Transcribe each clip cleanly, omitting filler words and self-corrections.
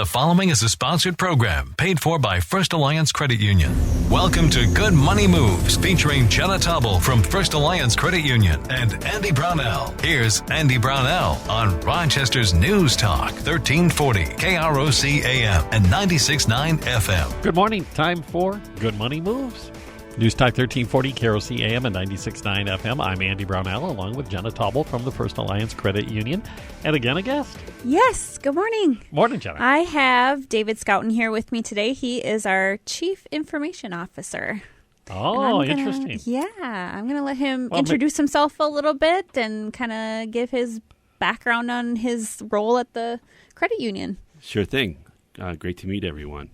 The following is a sponsored program paid for by First Alliance Credit Union. Welcome to Good Money Moves, featuring Jenna Taubel from First Alliance Credit Union and Andy Brownell. Here's Andy Brownell on Rochester's News Talk, 1340 KROC AM and 96.9 FM. Good morning. Time for Good Money Moves. News Talk 1340 KROC AM and 96.9 FM. I'm Andy Brownell along with Jenna Taubel from the First Alliance Credit Union. And again, a guest. Yes. Good morning. Morning, Jenna. I have David Schouten here with me today. He is our Chief Information Officer. Oh, interesting. Yeah. I'm going to let him introduce himself a little bit and kind of give his background on his role at the credit union. Sure thing. Great to meet everyone.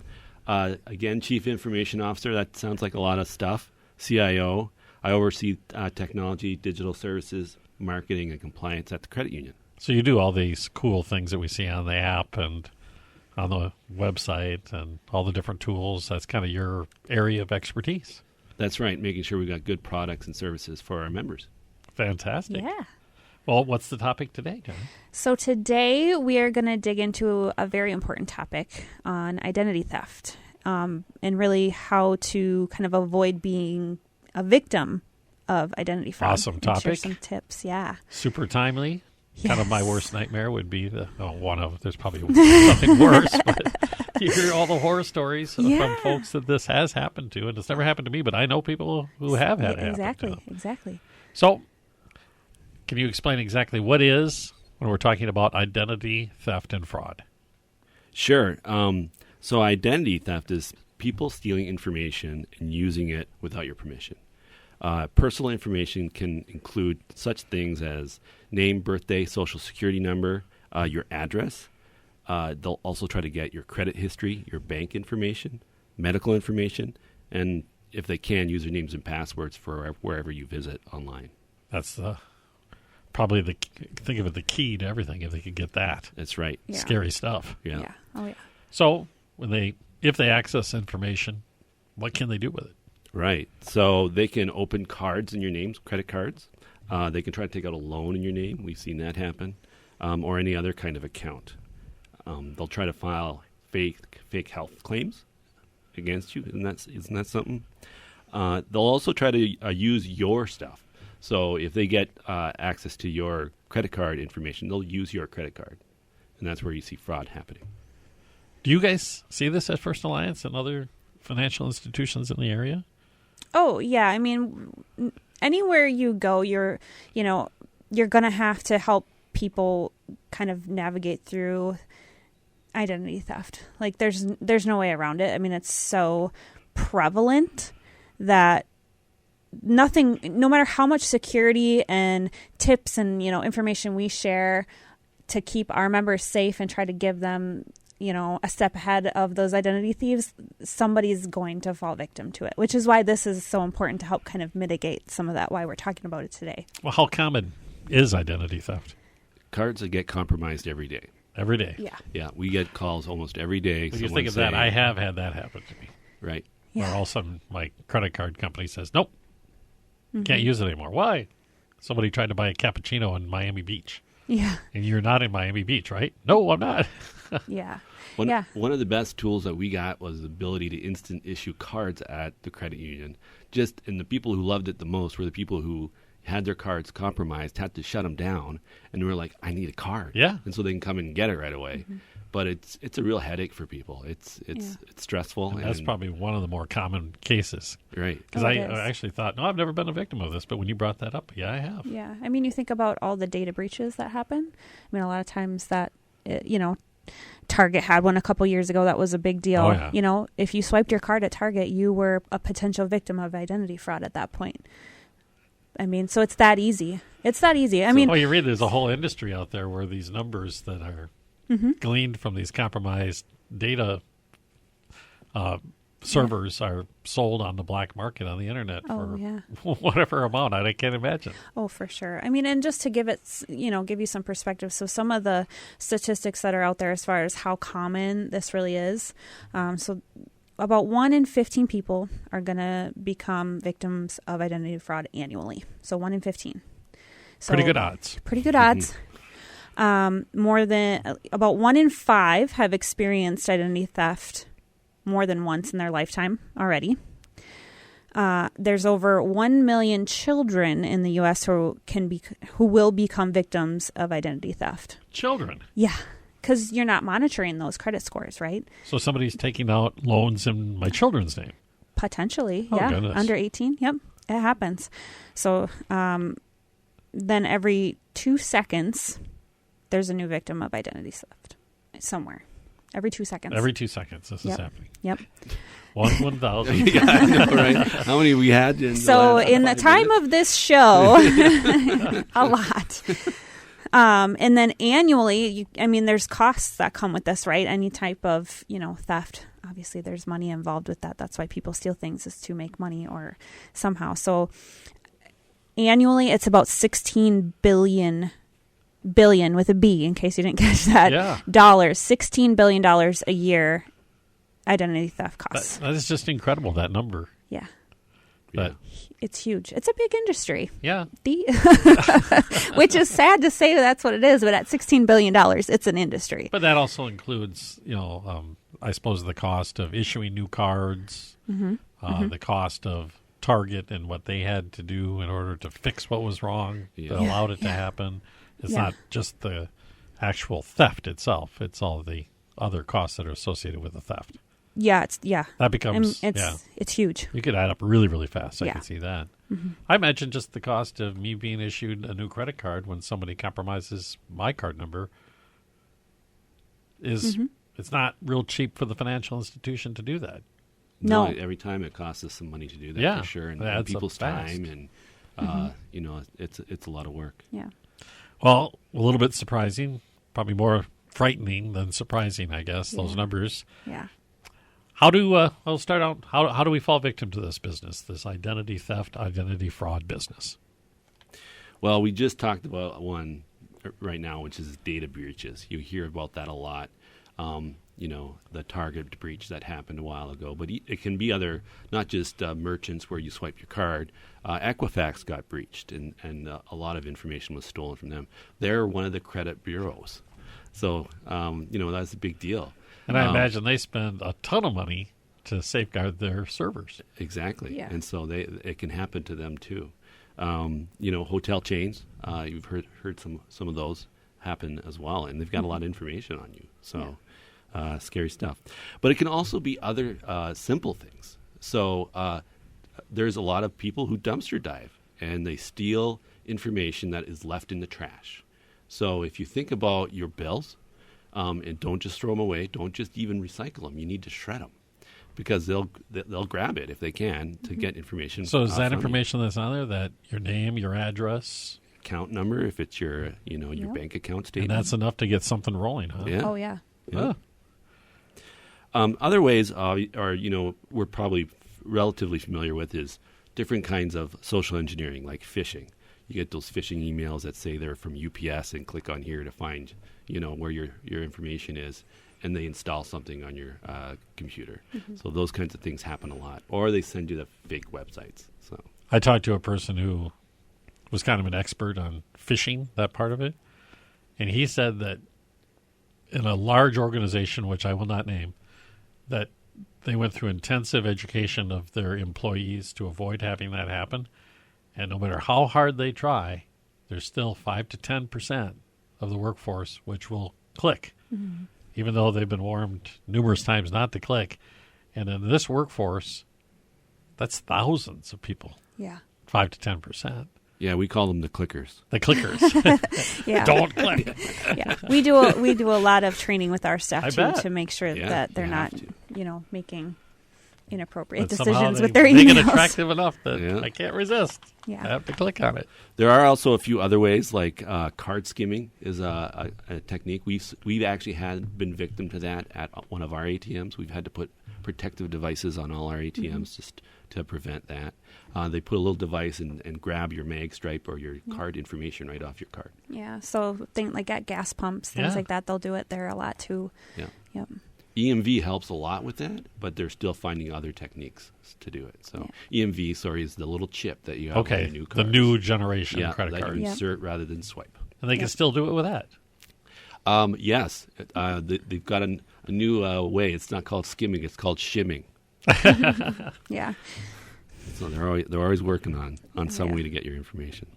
Again, Chief Information Officer, that sounds like a lot of stuff. CIO, I oversee technology, digital services, marketing, and compliance at the credit union. So you do all these cool things that we see on the app and on the website and all the different tools. That's kind of your area of expertise. That's right, making sure we've got good products and services for our members. Fantastic. Yeah. Well, what's the topic today, Jenna? So today we are going to dig into a very important topic on identity theft and really how to kind of avoid being a victim of identity fraud. Awesome topic. Share some tips, yeah. Super timely. Yes. Kind of my worst nightmare would be there's probably something worse, but you hear all the horror stories from folks that this has happened to, and it's never happened to me, but I know people who have had it happen to them. Exactly. So, can you explain exactly what is when we're talking about identity theft and fraud? Sure. So identity theft is people stealing information and using it without your permission. Personal information can include such things as name, birthday, social security number, your address. They'll also try to get your credit history, your bank information, medical information, and if they can, usernames and passwords for wherever you visit online. That's probably think of it, the key to everything, if they could get that. That's right. Yeah. Scary stuff. Yeah. Oh, yeah. So if they access information, what can they do with it? Right. So they can open cards in your names, credit cards. They can try to take out a loan in your name. We've seen that happen. Or any other kind of account. They'll try to file fake health claims against you. Isn't that something? They'll also try to use your stuff. So if they get access to your credit card information, they'll use your credit card. And that's where you see fraud happening. Do you guys see this at First Alliance and other financial institutions in the area? Oh, yeah. I mean, anywhere you go, you're going to have to help people kind of navigate through identity theft. Like there's no way around it. I mean, it's so prevalent that no matter how much security and tips and, information we share to keep our members safe and try to give them, a step ahead of those identity thieves, somebody's going to fall victim to it, which is why this is so important to help kind of mitigate some of that, why we're talking about it today. Well, how common is identity theft? Cards that get compromised every day. Every day? Yeah. Yeah, we get calls almost every day. When you think of that, I have had that happen to me. Right. Yeah. Where all of a sudden my credit card company says, nope, can't use it anymore. Why? Somebody tried to buy a cappuccino in Miami Beach. Yeah. And you're not in Miami Beach, right? No, I'm not. Yeah. One of the best tools that we got was the ability to instant issue cards at the credit union. And the people who loved it the most were the people who had their cards compromised, had to shut them down, and were like, I need a card. Yeah. And so they can come and get it right away. Mm-hmm. But it's a real headache for people. It's stressful. And that's probably one of the more common cases. Right. Because I actually thought, no, I've never been a victim of this. But when you brought that up, yeah, I have. Yeah. I mean, you think about all the data breaches that happen. I mean, a lot of times that, Target had one a couple years ago that was a big deal. Oh, yeah. If you swiped your card at Target, you were a potential victim of identity fraud at that point. I mean, so it's that easy. I mean, you read there's a whole industry out there where these numbers that are gleaned from these compromised data servers are sold on the black market on the internet for whatever amount. I can't imagine. Oh, for sure. I mean, and just to give it, give you some perspective. So some of the statistics that are out there as far as how common this really is. So about 1 in 15 people are going to become victims of identity fraud annually. So 1 in 15. So pretty good odds. Pretty good odds. About 1 in 5 have experienced identity theft more than once in their lifetime already. There's over 1 million children in the U.S. who will become victims of identity theft. Children? Yeah, because you're not monitoring those credit scores, right? So somebody's taking out loans in my children's name? Potentially, oh, yeah. Goodness. Under 18, yep, it happens. So then every 2 seconds, there's a new victim of identity theft somewhere. Every 2 seconds. Every 2 seconds this is happening. Yep. 1,000. Yeah, I know, right? How many we had? In the time of this show, a lot. And then annually, there's costs that come with this, right? Any type of, theft. Obviously, there's money involved with that. That's why people steal things, is to make money or somehow. So annually, it's about 16 billion with a B, in case you didn't catch that, dollars. $16 billion a year identity theft costs. That is just incredible, that number. Yeah. But it's huge. It's a big industry. Yeah. Which is sad to say that's what it is, but at $16 billion, it's an industry. But that also includes, I suppose, the cost of issuing new cards, the cost of Target and what they had to do in order to fix what was wrong that allowed it to happen. It's not just the actual theft itself. It's all the other costs that are associated with the theft. That becomes it's huge. You could add up really, really fast. I can see that. Mm-hmm. I imagine just the cost of me being issued a new credit card when somebody compromises my card number is it's not real cheap for the financial institution to do that. No, every time it costs us some money to do that, for sure, and people's time, and it's a lot of work. Yeah. Well, a little bit surprising, probably more frightening than surprising, I guess. Those numbers. Yeah. How do I'll start out? How do we fall victim to this business, this identity theft, identity fraud business? Well, we just talked about one right now, which is data breaches. You hear about that a lot. The Target breach that happened a while ago, but it can be other, not just merchants where you swipe your card. Equifax got breached, and a lot of information was stolen from them. They're one of the credit bureaus, so that's a big deal. And I imagine they spend a ton of money to safeguard their servers. Exactly, yeah. And so it can happen to them too. Hotel chains, you've heard some of those happen as well, and they've got a lot of information on you. So scary stuff. But it can also be other simple things. So there's a lot of people who dumpster dive, and they steal information that is left in the trash. So if you think about your bills, and don't just throw them away, don't just even recycle them. You need to shred them, because they'll grab it if they can to get information. So is that information that's on there, that your name, your address, account number, if it's your your bank account statement, and that's enough to get something rolling, huh? Yeah. Oh yeah. Yeah. Other ways are we're probably relatively familiar with is different kinds of social engineering, like phishing. You get those phishing emails that say they're from UPS and click on here to find where your information is, and they install something on your computer. So those kinds of things happen a lot. Or they send you the fake websites. So I talked to a person who was kind of an expert on phishing, that part of it, and he said that in a large organization, which I will not name, that they went through intensive education of their employees to avoid having that happen. And no matter how hard they try, there's still 5 to 10% of the workforce which will click, even though they've been warned numerous times not to click. And in this workforce, that's thousands of people. Yeah. 5 to 10%. yeah, we call them the clickers. The clickers. Yeah. Don't click. Yeah. We do a lot of training with our staff I too, bet. to make sure that they're not, making inappropriate But somehow decisions they with their make emails. it attractive enough that Yeah. I can't resist. Yeah. I have to click on it. There are also a few other ways, like card skimming is a technique. We've actually been victim to that at one of our ATMs. We've had to put protective devices on all our ATMs just to prevent that. They put a little device and grab your mag stripe or your card information right off your card. Yeah. So things like at gas pumps, things like that, they'll do it there a lot too. Yeah. Yep. EMV helps a lot with that, but they're still finding other techniques to do it. So EMV, is the little chip that you have on your new the cards. new generation credit that card. you insert rather than swipe. And they can still do it with that. Yes. They've got a new way. It's not called skimming. It's called shimming. Yeah. So they're always working on some way to get your information.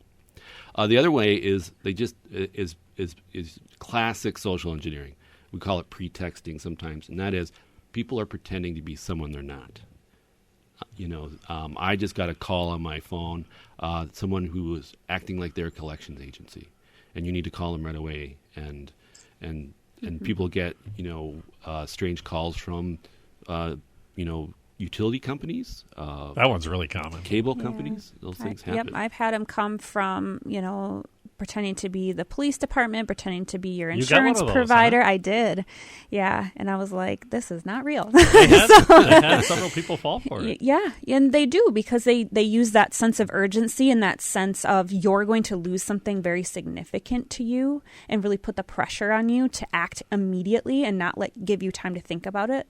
The other way is they just is classic social engineering. We call it pretexting sometimes, and that is people are pretending to be someone they're not. I just got a call on my phone, someone who was acting like they're a collections agency, and you need to call them right away. And people get strange calls from utility companies. That one's really common. Cable companies. Those things happen. Yep, I've had them come from pretending to be the police department, pretending to be your insurance provider. Huh? I did. Yeah. And I was like, this is not real. They had several people fall for it. Yeah. And they do, because they use that sense of urgency and that sense of you're going to lose something very significant to you, and really put the pressure on you to act immediately and not give you time to think about it.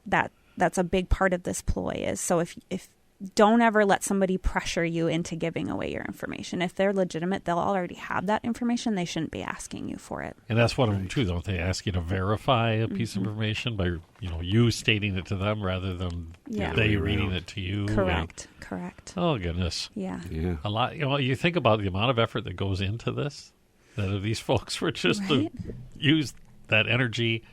That's a big part of this ploy is, so if don't ever let somebody pressure you into giving away your information. If they're legitimate, they'll already have that information. They shouldn't be asking you for it. And that's one of them too, don't they? Ask you to verify a piece of information by you stating it to them rather than they reading it to you. Correct. Oh goodness. Yeah. A lot. You think about the amount of effort that goes into this. That these folks were just to use that energy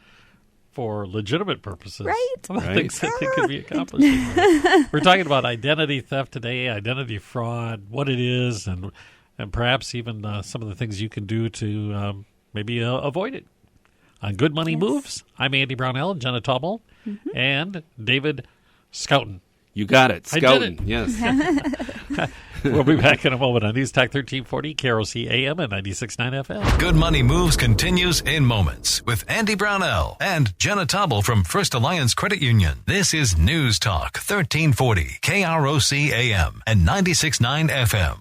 for legitimate purposes. Right. Things that they could be accomplished. We're talking about identity theft today, identity fraud, what it is, and perhaps even some of the things you can do to maybe avoid it. On Good Money Moves, I'm Andy Brownell, Jenna Taubel, and David Schouten. You got it. Schouten. Yes. Yes. We'll be back in a moment on News Talk 1340, KROC AM and 96.9 FM. Good Money Moves continues in moments with Andy Brownell and Jenna Taubel from First Alliance Credit Union. This is News Talk 1340, KROC AM and 96.9 FM.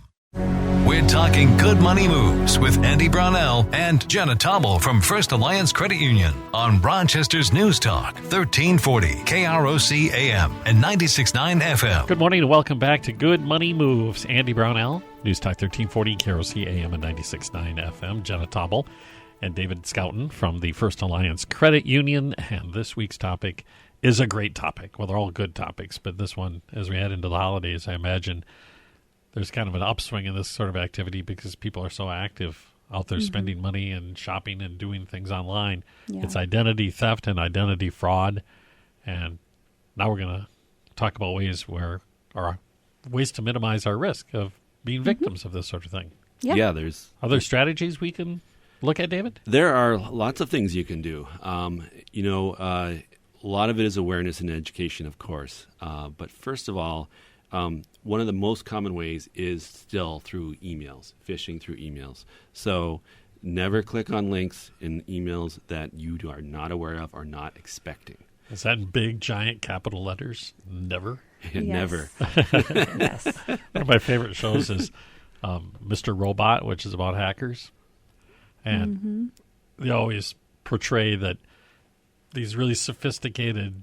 We're talking Good Money Moves with Andy Brownell and Jenna Taubel from First Alliance Credit Union on Rochester's News Talk 1340 KROC AM and 96.9 FM. Good morning and welcome back to Good Money Moves. Andy Brownell, News Talk 1340 KROC AM and 96.9 FM. Jenna Taubel and David Schouten from the First Alliance Credit Union. And this week's topic is a great topic. Well, they're all good topics, but this one, as we head into the holidays, I imagine there's kind of an upswing in this sort of activity because people are so active out there spending money and shopping and doing things online. Yeah. It's identity theft and identity fraud. And now we're going to talk about ways to minimize our risk of being victims of this sort of thing. Yeah, are there strategies we can look at, David? There are lots of things you can do. A lot of it is awareness and education, of course. But first of all, one of the most common ways is still through emails, phishing through emails. So never click on links in emails that you are not aware of or not expecting. Is that in big, giant capital letters? Never? Never. Yes. One of my favorite shows is Mr. Robot, which is about hackers. And they always portray that these really sophisticated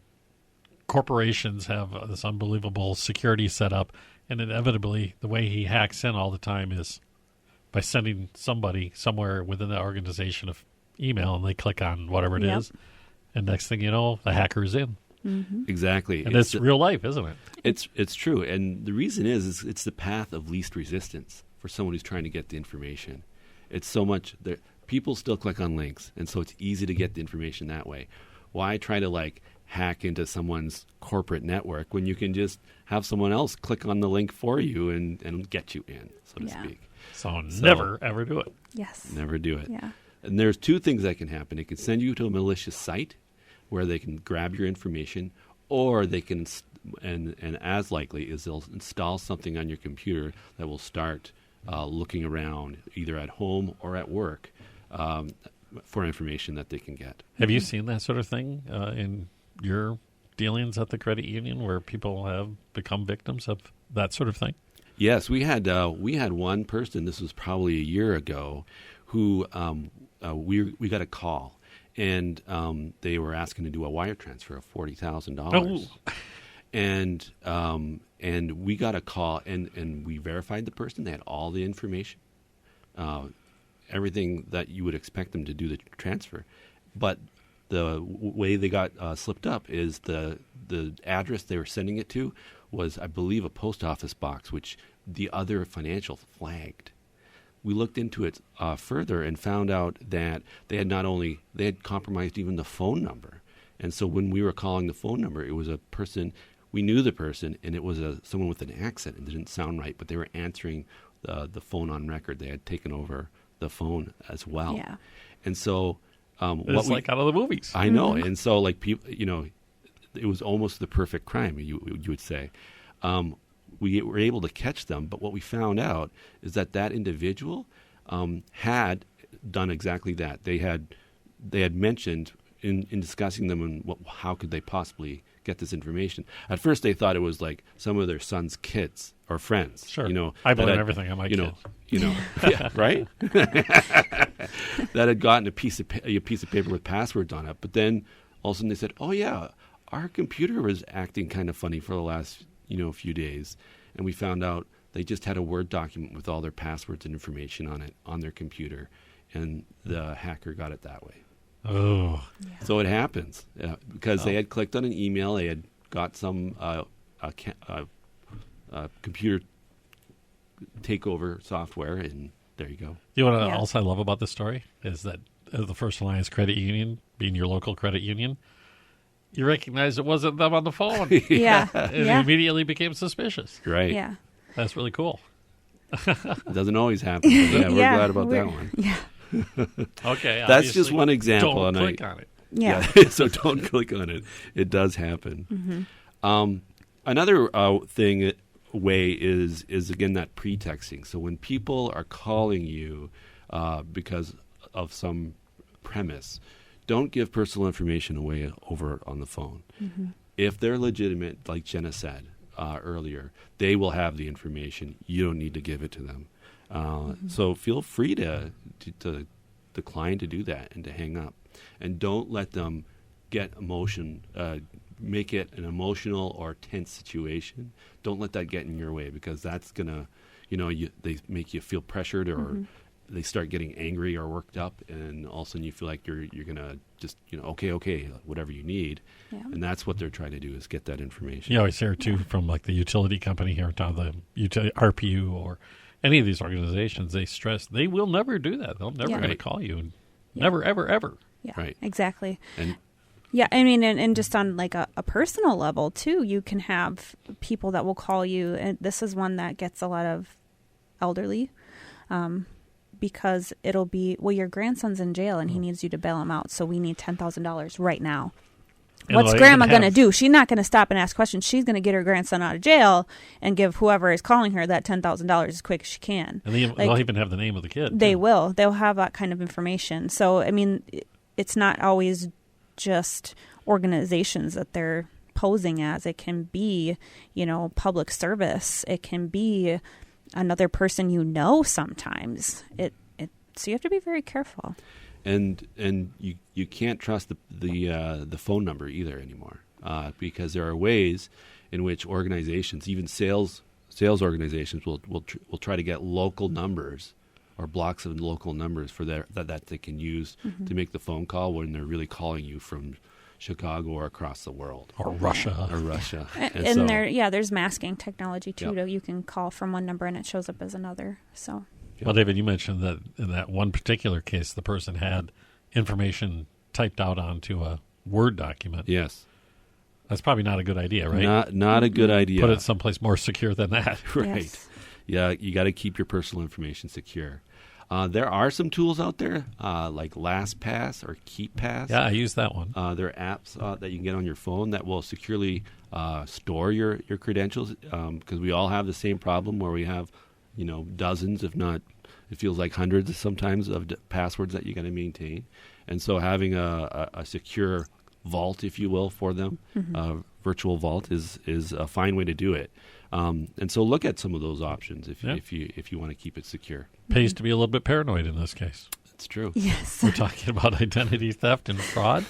corporations have this unbelievable security set up, and inevitably the way he hacks in all the time is by sending somebody somewhere within the organization of email, and they click on whatever it is, and next thing you know, the hacker is in. Exactly. And it's real life, isn't it? It's true, and the reason is it's the path of least resistance for someone who's trying to get the information. It's so much that people still click on links, and so it's easy to get the information that way. Why try to hack into someone's corporate network when you can just have someone else click on the link for you and get you in, so to speak. So never, ever do it. Yes. Never do it. Yeah. And there's two things that can happen. It can send you to a malicious site where they can grab your information, or they can, and as likely is they'll install something on your computer that will start looking around either at home or at work for information that they can get. Have you seen that sort of thing in your dealings at the credit union where people have become victims of that sort of thing? Yes, we had one person, this was probably a year ago, who we got a call, and they were asking to do a wire transfer of $40,000. Oh. And we got a call, and we verified the person. They had all the information. everything that you would expect them to do the transfer. But the way they got slipped up is the address they were sending it to was, I believe, a post office box, which the other financial flagged. We looked into it further and found out that they had compromised even the phone number. And so when we were calling the phone number, it was a person, we knew the person, and it was someone with an accent. It didn't sound right, but they were answering the phone on record. They had taken over the phone as well. Yeah. And so it's like out of the movies. I know. And so like people, it was almost the perfect crime, you would say. We were able to catch them, but what we found out is that individual had done exactly that. They had mentioned in discussing them and how could they possibly get this information. At first, they thought it was like some of their son's kids or friends. Sure, I blame everything on my kids. Yeah, right. That had gotten a piece of paper with passwords on it, but then all of a sudden they said, "Oh yeah, our computer was acting kind of funny for the last few days," and we found out they just had a Word document with all their passwords and information on it on their computer, and the hacker got it that way. Oh, yeah. So it happens because they had clicked on an email, they had got some computer takeover software, and there you go. You know what else I love about this story is that the First Alliance Credit Union, being your local credit union, you recognized it wasn't them on the phone. Yeah. And you immediately became suspicious. Right. Yeah. That's really cool. It doesn't always happen. But we're glad about that one. Yeah. Okay. That's just one example. Don't click on it. Yeah. So don't click on it. It does happen. Mm-hmm. Another way is again that pretexting. So when people are calling you because of some premise, don't give personal information away over on the phone. Mm-hmm. If they're legitimate, like Jenna said earlier, they will have the information. You don't need to give it to them. So feel free to decline to do that and to hang up. And don't let them get make it an emotional or tense situation. Don't let that get in your way, because that's going to, they make you feel pressured, or they start getting angry or worked up, and all of a sudden you feel like you're going to just, okay, whatever you need. Yeah. And that's what they're trying to do, is get that information. You always hear, too, from like the utility company here, the RPU or any of these organizations, they stress they will never do that. They'll never going to call you. Never, ever, ever. Yeah, right. Exactly. And yeah, I mean, and just on like a personal level, too, you can have people that will call you, and this is one that gets a lot of elderly, because it'll be, well, your grandson's in jail and he needs you to bail him out, so we need $10,000 right now. What's grandma going to do? She's not going to stop and ask questions. She's going to get her grandson out of jail and give whoever is calling her that $10,000 as quick as she can. And they'll even have the name of the kid. They will. They'll have that kind of information. So, I mean, it's not always just organizations that they're posing as. It can be, public service. It can be another person sometimes. So you have to be very careful. And you can't trust the phone number either anymore, because there are ways in which organizations, even sales organizations, will try to get local numbers or blocks of local numbers for that they can use to make the phone call when they're really calling you from Chicago or across the world, or Russia. And so, there's masking technology too. Yep. You can call from one number and it shows up as another. So. Well, David, you mentioned that in that one particular case, the person had information typed out onto a Word document. Yes. That's probably not a good idea, right? Not a good idea. Put it someplace more secure than that. Right. Yes. Yeah, you got to keep your personal information secure. There are some tools out there like LastPass or KeepPass. Yeah, I use that one. There are apps that you can get on your phone that will securely store your credentials, because we all have the same problem where we have dozens, if not, it feels like hundreds sometimes, of passwords that you got to maintain. And so having a secure vault, if you will, for them, virtual vault is a fine way to do it. And so look at some of those options if you want to keep it secure. Pays to be a little bit paranoid in this case. It's true. Yes. We're talking about identity theft and fraud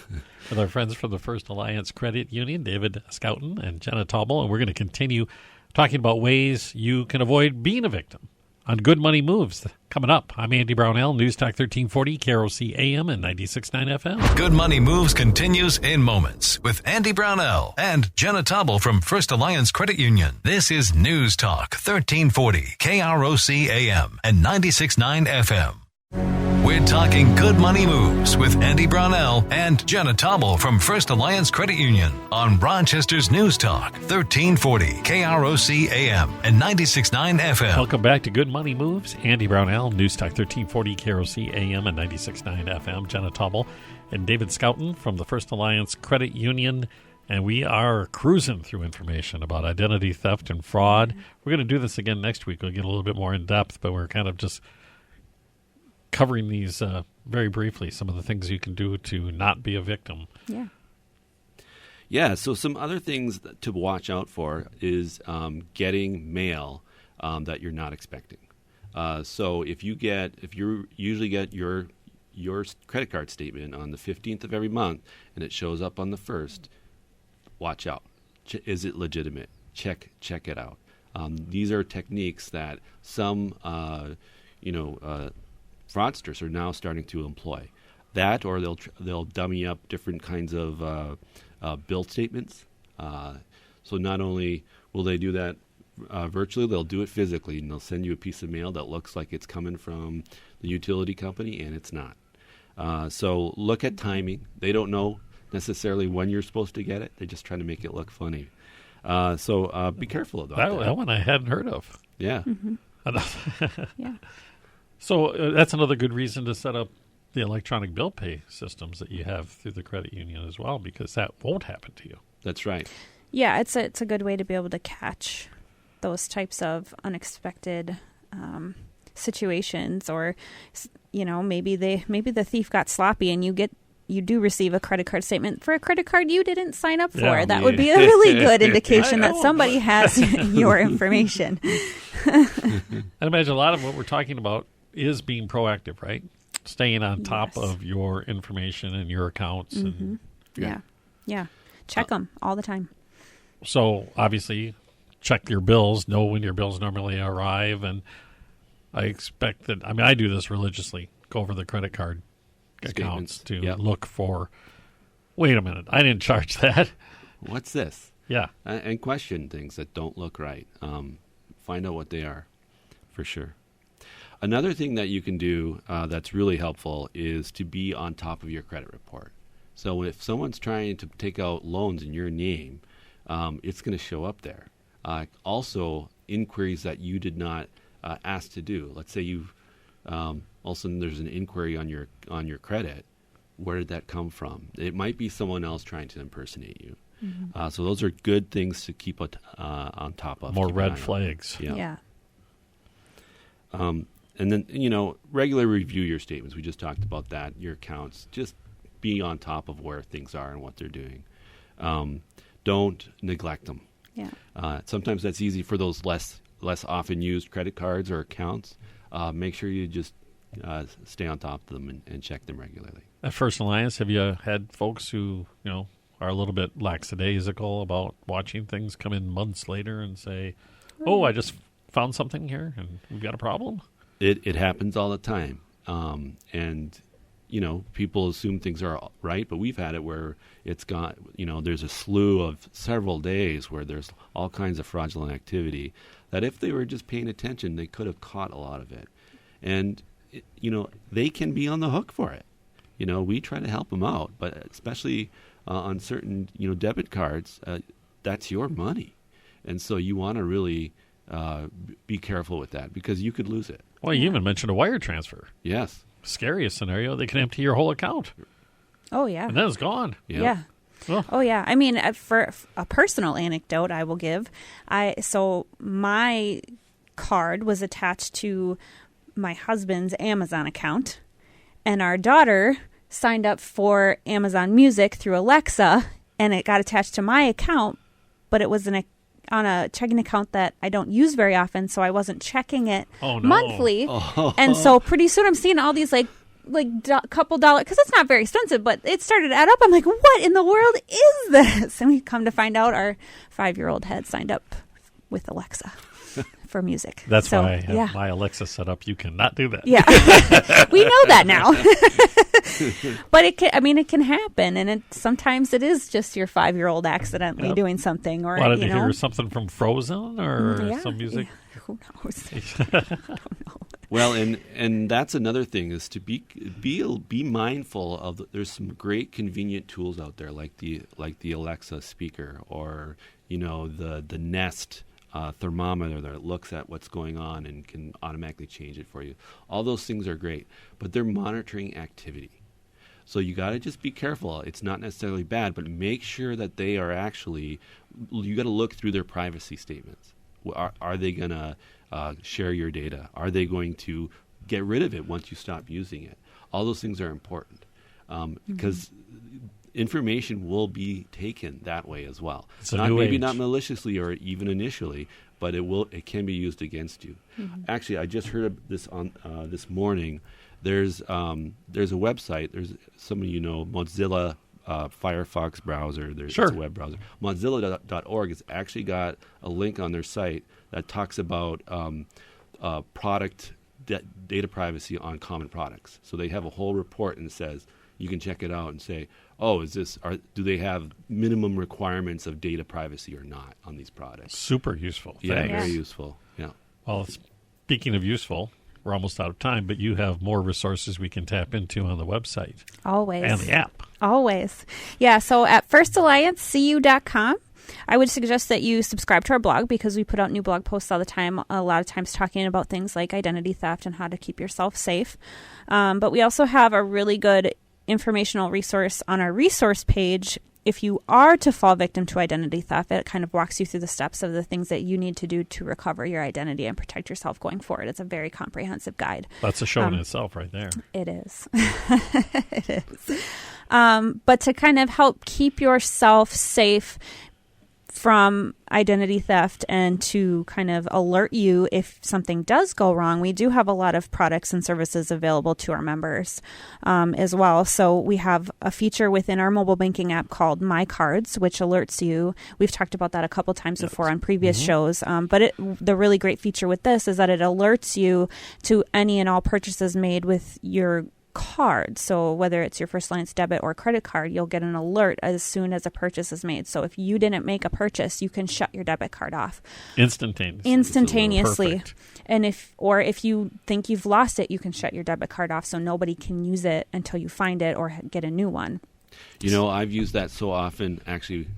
with our friends from the First Alliance Credit Union, David Schouten and Jenna Taubel, and we're going to continue talking about ways you can avoid being a victim on Good Money Moves. Coming up, I'm Andy Brownell, News Talk 1340, KROC AM and 96.9 FM. Good Money Moves continues in moments with Andy Brownell and Jenna Taubel from First Alliance Credit Union. This is News Talk 1340, KROC AM and 96.9 FM. We're talking Good Money Moves with Andy Brownell and Jenna Taubel from First Alliance Credit Union on Rochester's News Talk 1340 KROC AM and 96.9 FM. Welcome back to Good Money Moves. Andy Brownell, News Talk 1340 KROC AM and 96.9 FM. Jenna Taubel and David Schouten from the First Alliance Credit Union. And we are cruising through information about identity theft and fraud. We're going to do this again next week. We'll get a little bit more in depth, but we're kind of just covering these very briefly, some of the things you can do to not be a victim. Yeah, so some other things to watch out for is getting mail that you're not expecting. So if you usually get your credit card statement on the 15th of every month and it shows up on the 1st, watch out. Is it legitimate? Check it out. These are techniques that some fraudsters are now starting to employ. That, or they'll dummy up different kinds of bill statements. So not only will they do that virtually, they'll do it physically, and they'll send you a piece of mail that looks like it's coming from the utility company, and it's not. So look at timing. They don't know necessarily when you're supposed to get it. They just try to make it look funny. So be careful about that. That one I hadn't heard of. Yeah. Mm-hmm. Yeah. So that's another good reason to set up the electronic bill pay systems that you have through the credit union as well, because that won't happen to you. That's right. Yeah, it's a good way to be able to catch those types of unexpected situations, or maybe the thief got sloppy and you do receive a credit card statement for a credit card you didn't sign up for. Yeah. That would be a really good indication that somebody has your information. I imagine a lot of what we're talking about is being proactive, right? Staying on top of your information and your accounts. Mm-hmm. And, yeah. Check them all the time. So obviously, check your bills. Know when your bills normally arrive, and I expect that. I mean, I do this religiously. Go over the credit card accounts to look for. Wait a minute, I didn't charge that. What's this? Yeah, and question things that don't look right. Find out what they are, for sure. Another thing that you can do that's really helpful is to be on top of your credit report. So if someone's trying to take out loans in your name, it's going to show up there. Also, inquiries that you did not ask to do. Let's say you've all of a sudden there's an inquiry on your credit. Where did that come from? It might be someone else trying to impersonate you. Mm-hmm. So those are good things to keep on top of. More red flags. Yeah. And then, regularly review your statements. We just talked about that, your accounts. Just be on top of where things are and what they're doing. Don't neglect them. Yeah. Sometimes that's easy for those less often used credit cards or accounts. Make sure you just stay on top of them and check them regularly. At First Alliance, have you had folks who, are a little bit lackadaisical about watching things come in months later and say, oh, I just found something here and we've got a problem? It happens all the time. And, people assume things are right, but we've had it where it's got, there's a slew of several days where there's all kinds of fraudulent activity that if they were just paying attention, they could have caught a lot of it. And, they can be on the hook for it. We try to help them out, but especially on certain, debit cards, that's your money. And so you want to really be careful with that because you could lose it. Well, you even mentioned a wire transfer. Yes. Scariest scenario, they can empty your whole account. Oh, yeah. And then it's gone. Yep. Yeah. Oh, yeah. I mean, for a personal anecdote I will give, so my card was attached to my husband's Amazon account, and our daughter signed up for Amazon Music through Alexa, and it got attached to my account, but it was on a checking account that I don't use very often, so I wasn't checking it monthly. Oh. And so pretty soon I'm seeing all these couple dollars, because it's not very expensive, but it started to add up. I'm like, what in the world is this? And we come to find out our 5-year-old had signed up with Alexa for music. That's why I have my Alexa set up. You cannot do that. Yeah. We know that now. But it can happen, and sometimes it is just your 5-year-old accidentally doing something, or wanted to hear something from Frozen or some music. Yeah. Who knows? I don't know. Well, and that's another thing, is to be mindful of. There's some great convenient tools out there, like the Alexa speaker, or the Nest thermometer that looks at what's going on and can automatically change it for you. All those things are great, but they're monitoring activity. So you got to just be careful. It's not necessarily bad, but make sure that they are actually. You got to look through their privacy statements. Are they going to share your data? Are they going to get rid of it once you stop using it? All those things are important because information will be taken that way as well. It's maybe not maliciously or even initially, but it can be used against you. Mm-hmm. Actually, I just heard of this on this morning. There's a website. There's somebody Mozilla Firefox browser. It's a web browser. Mozilla.org has actually got a link on their site that talks about product data privacy on common products. So they have a whole report and says you can check it out and say, do they have minimum requirements of data privacy or not on these products? Super useful. Yeah, Thanks. very useful. Yeah. Well, speaking of useful, we're almost out of time, but you have more resources we can tap into on the website. Always. And the app. Always. Yeah, so at firstalliancecu.com, I would suggest that you subscribe to our blog, because we put out new blog posts all the time, a lot of times talking about things like identity theft and how to keep yourself safe. But we also have a really good informational resource on our resource page. If you are to fall victim to identity theft, it kind of walks you through the steps of the things that you need to do to recover your identity and protect yourself going forward. It's a very comprehensive guide. That's a show in itself right there. It is. It is. But to kind of help keep yourself safe from identity theft and to kind of alert you if something does go wrong, we do have a lot of products and services available to our members as well. So we have a feature within our mobile banking app called My Cards, which alerts you. We've talked about that a couple times before on previous shows. But the really great feature with this is that it alerts you to any and all purchases made with your card. So whether it's your First Alliance debit or credit card, you'll get an alert as soon as a purchase is made. So if you didn't make a purchase, you can shut your debit card off instantaneously. And if you think you've lost it, you can shut your debit card off so nobody can use it until you find it or get a new one. I've used that so often, actually,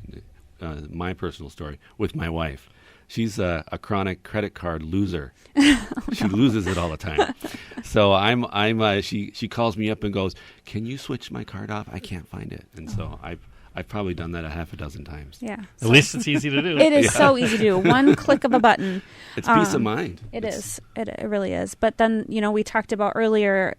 my personal story with my wife. She's a chronic credit card loser. She loses it all the time. So she calls me up and goes, "Can you switch my card off? I can't find it." And so I've probably done that a half a dozen times. Yeah. At least it's easy to do. It is so easy to do. One click of a button. It's peace of mind. It is. It really is. But then, we talked about earlier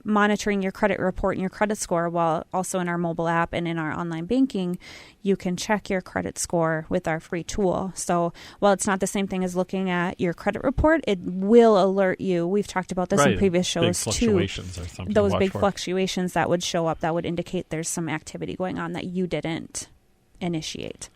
monitoring your credit report and your credit score, while also in our mobile app and in our online banking, you can check your credit score with our free tool. So while it's not the same thing as looking at your credit report, it will alert you. We've talked about this in previous shows big fluctuations too. Or something those big fluctuations that would show up that would indicate there's some activity going on that you didn't initiate.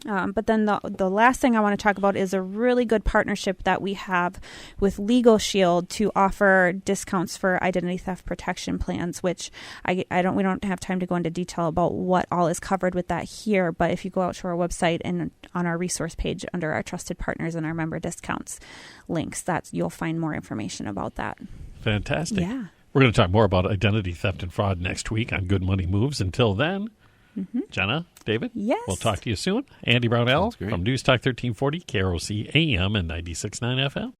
But then the last thing I want to talk about is a really good partnership that we have with Legal Shield to offer discounts for identity theft protection plans, which we don't have time to go into detail about what all is covered with that here. But if you go out to our website and on our resource page under our trusted partners and our member discounts links, you'll find more information about that. Fantastic. Yeah. We're going to talk more about identity theft and fraud next week on Good Money Moves. Until then, Jenna, David, yes, we'll talk to you soon. Andy Brownell from News Talk 1340, KROC AM and 96.9 FM.